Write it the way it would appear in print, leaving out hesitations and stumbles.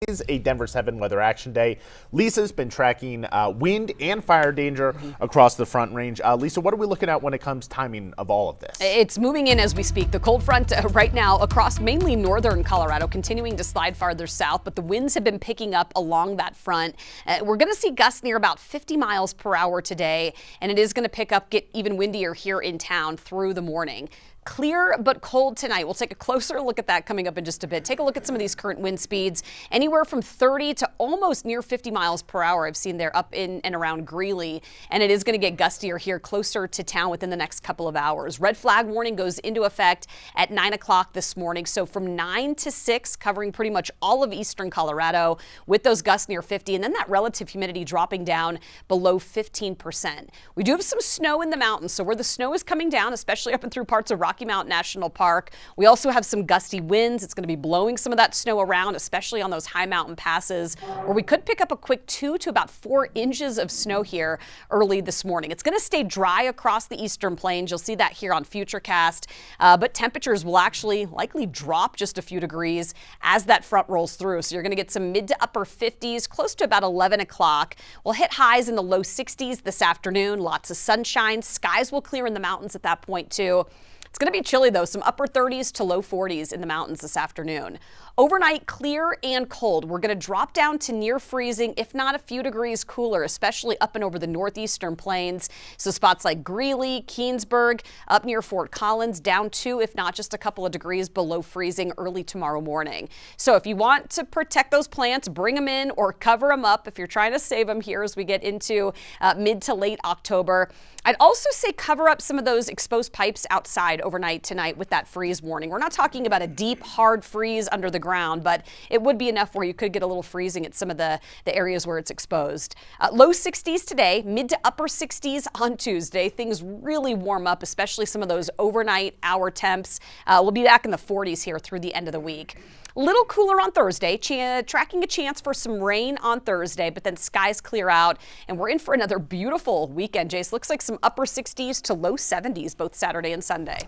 is a Denver 7 weather action day. Lisa's been tracking wind and fire danger across the Front Range. Lisa, what are we looking at when it comes timing of all of this? It's moving in as we speak. The cold front right now across mainly northern Colorado, continuing to slide farther south, but the winds have been picking up along that front. We're going to see gusts near about 50 miles per hour today, and it is going to pick up, get even windier here in town through the morning. Clear but cold tonight. We'll take a closer look at that coming up in just a bit. Take a look at some of these current wind speeds. Anywhere from 30 to almost near 50 miles per hour I've seen there up in and around Greeley. And it is going to get gustier here closer to town within the next couple of hours. Red flag warning goes into effect at 9 o'clock this morning. So from 9 to 6, covering pretty much all of eastern Colorado with those gusts near 50. And then that relative humidity dropping down below 15%. We do have some snow in the mountains. So where the snow is coming down, especially up and through parts of Rocky Mountain National Park. We also have some gusty winds. It's going to be blowing some of that snow around, especially on those high mountain passes, where we could pick up a quick 2 to about 4 inches of snow here early this morning. It's going to stay dry across the eastern plains. You'll see that here on Futurecast, but temperatures will actually likely drop just a few degrees as that front rolls through. So you're going to get some mid to upper 50s, close to about 11 o'clock. We'll hit highs in the low 60s this afternoon. Lots of sunshine. Skies will clear in the mountains at that point too. It's going to be chilly, though, some upper 30s to low 40s in the mountains this afternoon. Overnight, clear and cold. We're going to drop down to near freezing, if not a few degrees cooler, especially up and over the northeastern plains. So spots like Greeley, Keensburg, up near Fort Collins, down 2, if not just a couple of degrees below freezing early tomorrow morning. So if you want to protect those plants, bring them in or cover them up if you're trying to save them here as we get into mid to late October. I'd also say cover up some of those exposed pipes outside overnight tonight with that freeze warning. We're not talking about a deep, hard freeze under the ground, but it would be enough where you could get a little freezing at some of the areas where it's exposed. Low 60s today, mid to upper 60s on Tuesday. Things really warm up, especially some of those overnight hour temps. We'll be back in the 40s here through the end of the week. A little cooler on Thursday, tracking a chance for some rain on Thursday, but then skies clear out, and we're in for another beautiful weekend, Jace. Looks like some upper 60s to low 70s both Saturday and Sunday.